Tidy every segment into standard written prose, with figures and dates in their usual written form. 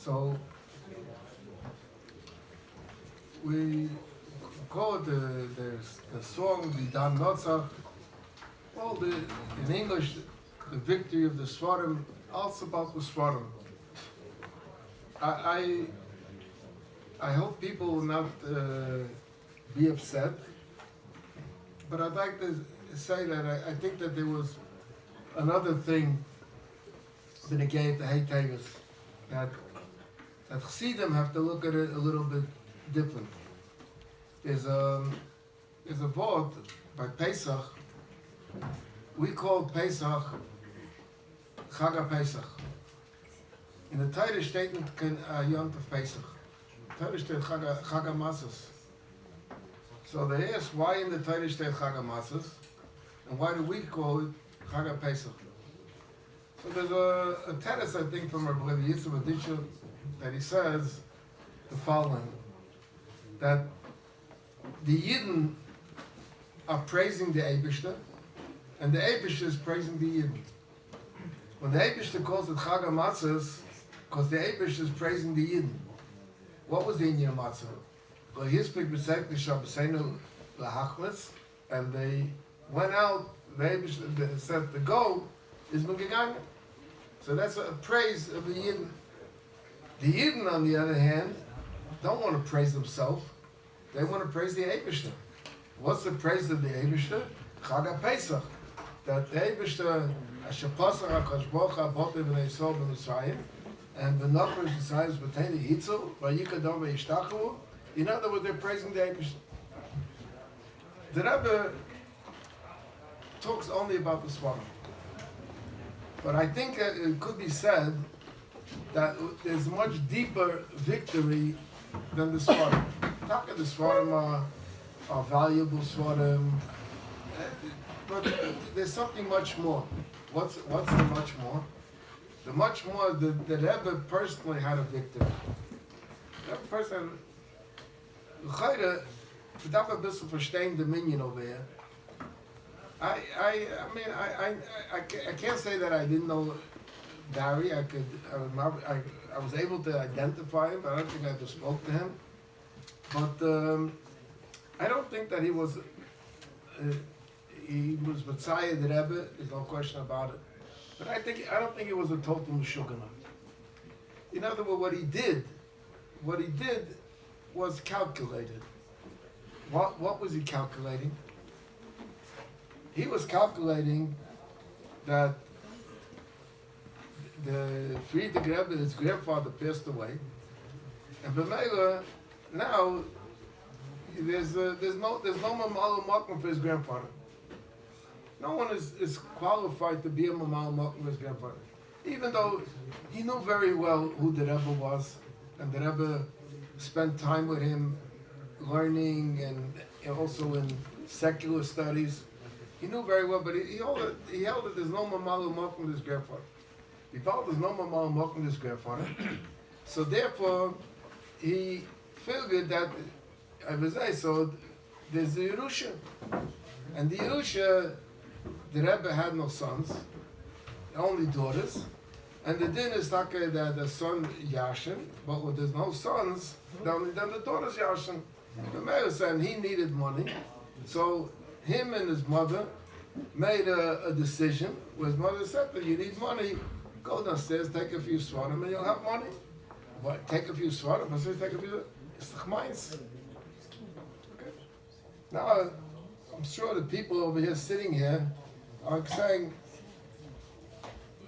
So we call it the song Vidan Notzach. Well, in English, the victory of the Svarim, also about the Svarim. I hope people will not be upset, but I'd like to say that I think that there was another thing that it gave the Teves2, that Chassidim have to look at it a little bit different. There's a vote by Pesach. We call Pesach Chag Pesach. In the Torah statement can Yom Tov Pesach. Torah steht Chag Matzos. So they ask why in the Torah steht Chag Matzos, and why do we call it Chag Pesach? So there's a teretz, I think, from Rabbi that he says the following: that the Yidden are praising the Eibishter, and the Eibishter is praising the Yidden. When the Eibishter calls it Chag Matzos, because the Eibishter is praising the Yidden. What was the Inyan Matzah? Well, his people said the Shabbaseinu lahachmas, and they went out. The Eibishter said the go is Mugigangan. So that's a praise of the Yidden. The Yidden, on the other hand, don't want to praise themselves. They want to praise the Eibishter. What's the praise of the Eibishter? Chag Pesach. That the Eibishter, Asher Pasach HaKadosh Baruch Hu Botev B'nei Yisrael B'Mitzrayim, and the Nachrish Yisrael B'Tei Hitzel, Vayikadom V'Yishtachu. In other words, they're praising the Eibishter. The Rebbe talks only about the Svarim. But I think it could be said that there's much deeper victory than the Svarim. Not that the Svarim are valuable Svarim, but there's something much more. What's the much more? The much more, the Rebbe personally had a victory. That person, Chayre, ich darf ein bisschen verstehen den Minion over here. I mean, I can't say that I didn't know Barry. I was able to identify him, but I don't think I ever spoke to him. But I don't think that he was Messiah the Rebbe. There's no question about it. But I don't think it was a total Meshugana. In other words, what he did was calculated. What was he calculating? He was calculating that the Friedrich Rebbe, his grandfather, passed away, and B'meila now there's no Mamal Makom for his grandfather. No one is qualified to be a Mamal Makom for his grandfather, even though he knew very well who the Rebbe was, and the Rebbe spent time with him, learning and also in secular studies. He knew very well, but he held that there's no Mamal Makom to his grandfather. He felt there's no Mamal Makom to his grandfather, so therefore he figured that so there's the Yerusha, and the Yerusha, the Rebbe had no sons, only daughters, and the din is that the son Yashin, but when there's no sons, then the daughters Yashin. The mayor said he needed money, so him and his mother made a decision where his mother said that you need money, go downstairs, take a few svarim and you'll have money. What? Take a few svarim? I said, take a few. It's the chmais. Okay. Now, I'm sure the people over here sitting here are saying,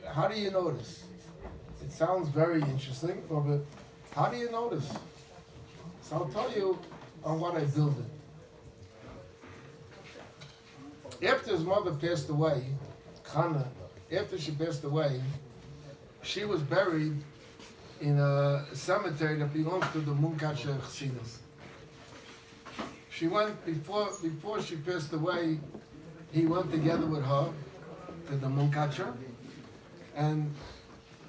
how do you know this? It sounds very interesting, but how do you know this? So I'll tell you on what I build it. After his mother passed away, Chana, after she passed away, she was buried in a cemetery that belongs to the Munkatcher Chassidim. She went, before she passed away, he went together with her to the Munkatcher, and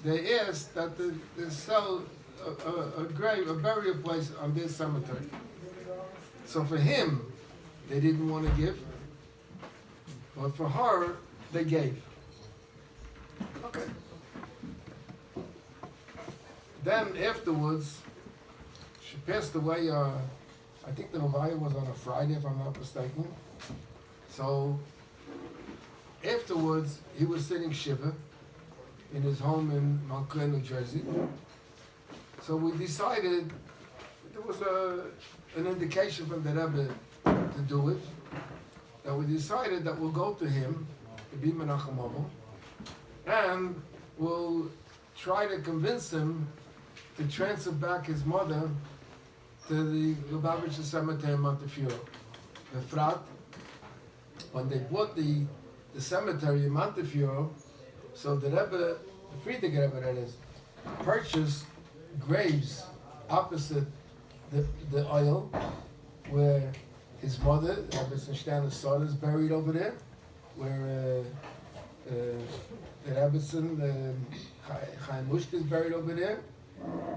they asked that they sell a grave, a burial place on this cemetery. So for him, they didn't want to give, but for her, they gave. Okay. Then afterwards, she passed away, I think the Rabbi was on a Friday, if I'm not mistaken. So afterwards, he was sitting Shiva in his home in Montclair, New Jersey. So we decided, there was an indication from the Rebbe to do it, that we decided that we'll go to him, to be Menachem Avol, and we'll try to convince him to transfer back his mother to the Lubavitcher cemetery in Montefiore. The Frat, when they bought the cemetery in Montefiore, so the Rebbe, the Friedrich Rebbe that is, purchased graves opposite the oil, where his mother, Rebbe Stein's son, is buried over there, where the Rebbetzin, Chaim Mushka is buried over there,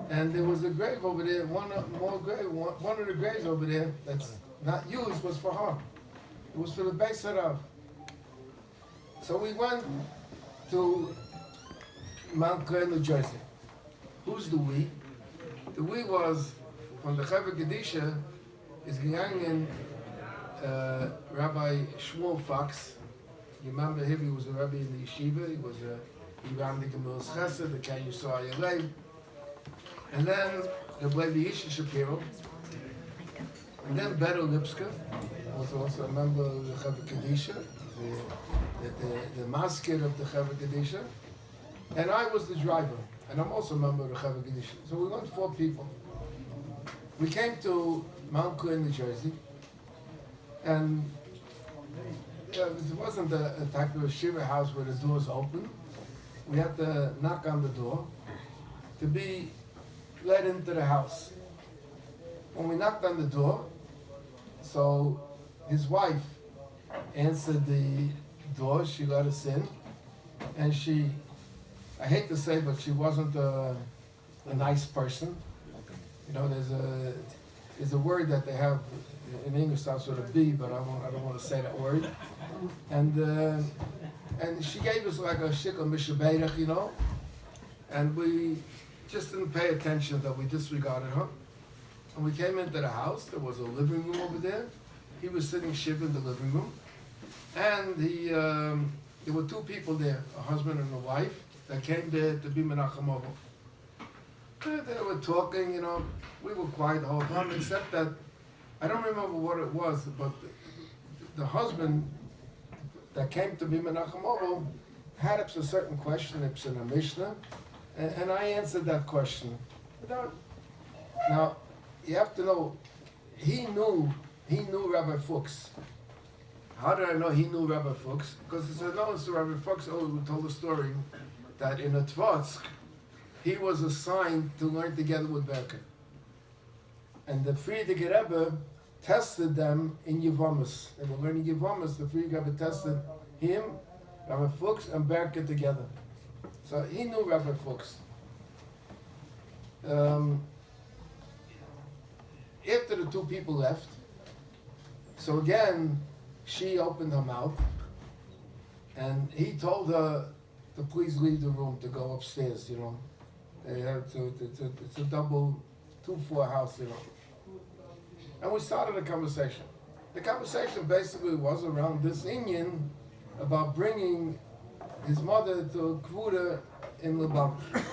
and there was a grave over there. One of the graves over there that's not used was for her. It was for the Beis Harav. So we went to Mount Clair, New Jersey. Who's the we? The we was from the Chevra Kedisha is gegangen Rabbi Shmuel Fox. You remember him? He was a rabbi in the yeshiva. He ran the Gemil's Chesed, the Ken Yisrael Yalei. And then the Levi Yisha Shapiro. And then Beto Lipska was also a member of the Chevra Kedisha, the mascot of the Chevra Kedisha. And I was the driver. And I'm also a member of the Chevra Kedisha. So we went 4 people. We came to Mount Clair, New Jersey. And it wasn't a type of shiva house where the doors open. We had to knock on the door to be let into the house. When we knocked on the door, so his wife answered the door, she let us in, and she, I hate to say, but she wasn't a nice person. You know, there's a word that they have in English starts with a B, but I don't want to say that word. And she gave us like a shikha mishabeirach, you know, and we just didn't pay attention, that we disregarded her. And we came into the house. There was a living room over there. He was sitting shiva in the living room, and there were 2 people there, a husband and a wife, that came there to be Menachem Avol. They were talking, you know. We were quiet the whole time, except that I don't remember what it was, but the husband that came to be Menachem Avol had a certain question, it's in a Mishnah, and I answered that question. Now, you have to know, he knew Rabbi Fuchs. How did I know he knew Rabbi Fuchs? Because it's announced to Rabbi Fuchs, who told the story that in a Teves2, he was assigned to learn together with Berker. And the Friedrich Rebbe tested them in Yevamis. They were learning Yevamis. The Friedrich Rebbe tested him, Rabbi Fuchs, and Berker together. So he knew Rabbi Fuchs. After the 2 people left, so again, she opened her mouth, and he told her to please leave the room, to go upstairs, you know. They have to, it's a double 2-4 house, you know. And we started a conversation. The conversation basically was around this inyan about bringing his mother to Kvuda in Lubavitch.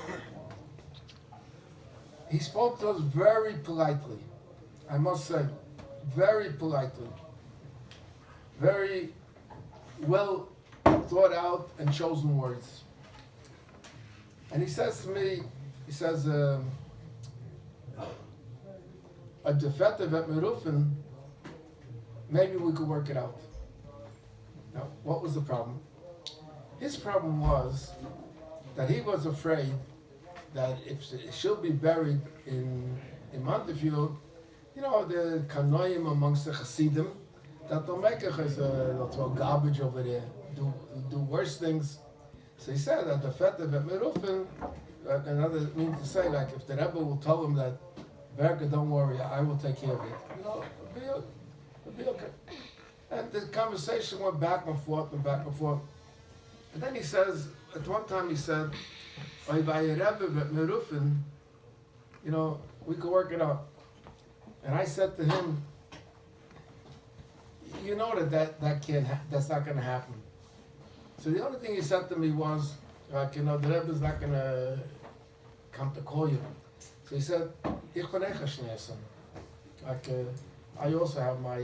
He spoke to us very politely, I must say, very politely. Very well thought out and chosen words. And he says to me, he says, a defective at Merufin, maybe we could work it out. Now, what was the problem? His problem was that he was afraid that if she'll be buried in Montefiore, you know, the kanoim amongst the Hasidim, that they'll make they'll throw garbage over there, do worse things. So he said that the Fetter at Merufin, another mean to say, like if the Rebbe will tell him that, Berker, don't worry, I will take care of it. You know, it'll be okay. And the conversation went back and forth and back and forth. And then he says, at one time he said, Oy vay Rebbe at Merufin, we could work it out. And I said to him, you know that can't, that's not going to happen. So the only thing he said to me was, like, the Rebbe's not going to come to call you. So he said, ich bin echt schneessen. Like, I also have my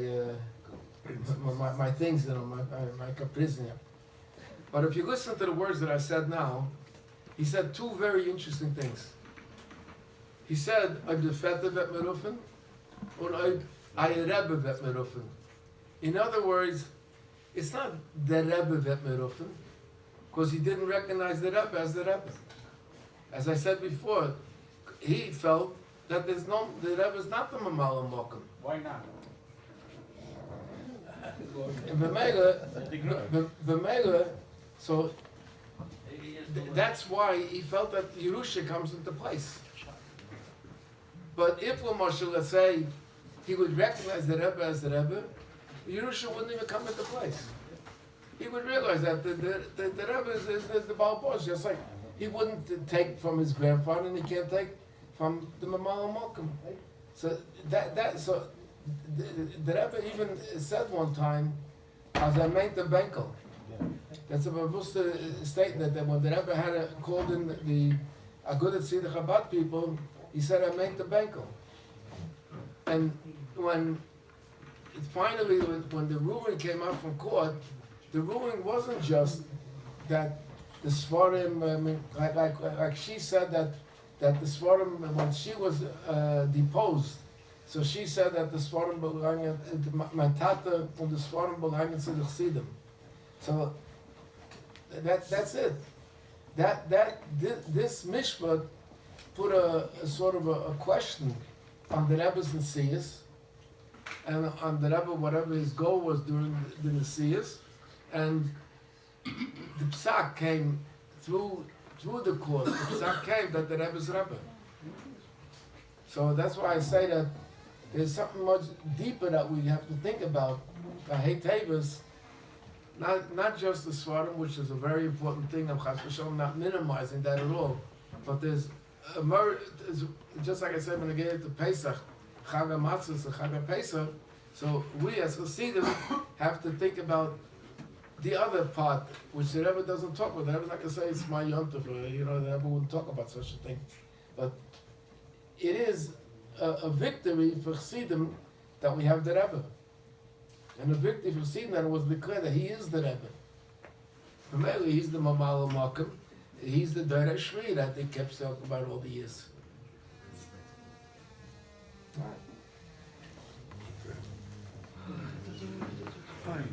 things, my caprice. But if you listen to the words that I said now, he said two very interesting things. He said, "I defette vet merufen," or "I Rebbe vet merufen." In other words, it's not the Rebbe vet merufen, because he didn't recognize the Rebbe as the Rebbe. As I said before, he felt that the Rebbe is not the Mamal Mokum. Why not? B'meila, so that's why he felt that Yerusha comes into place. But if Moshe, let's say, he would recognize the Rebbe as the Rebbe, Yerusha wouldn't even come into place. He would realize that the Rebbe is the Baal Bosh, just like he wouldn't take from his grandfather and he can't take from the Mamal Mokum. So the Rebbe even said one time, as I made the Benkel. That's a robust statement that when the Rebbe had called in the Agudat Tzidach Chabad people, he said, I made the Benkel. And when the ruling came out from court, the ruling wasn't just that the Sfarim, like she said that the Sfarim, when she was deposed, so she said that the Sfarim belonged, my Tata and the Sfarim belonged to the Chassidim. So that's it. This mishpat put a sort of a question on the Rebbe's Nesias, and on the Rebbe, whatever his goal was during the Nesias, and the psak came through the court. The psak came that the Rebbe is Rebbe. So that's why I say that there's something much deeper that we have to think about. Teves2, not just the Svarim, which is a very important thing. I'm not minimizing that at all. But there's just like I said when I get into Pesach, Chag HaMatzos and Chag HaPesach. So we as Hasidim have to think about the other part, which the Rebbe doesn't talk about. The Rebbe's not going to say it's my yontif, the Rebbe wouldn't talk about such a thing. But it is a victory for Chassidim that we have the Rebbe. And a victory for Chassidim that it was declared that he is the Rebbe. Primarily, he's the Mamal Makom. He's the Dora Shri that they kept talking about all the years. Fine.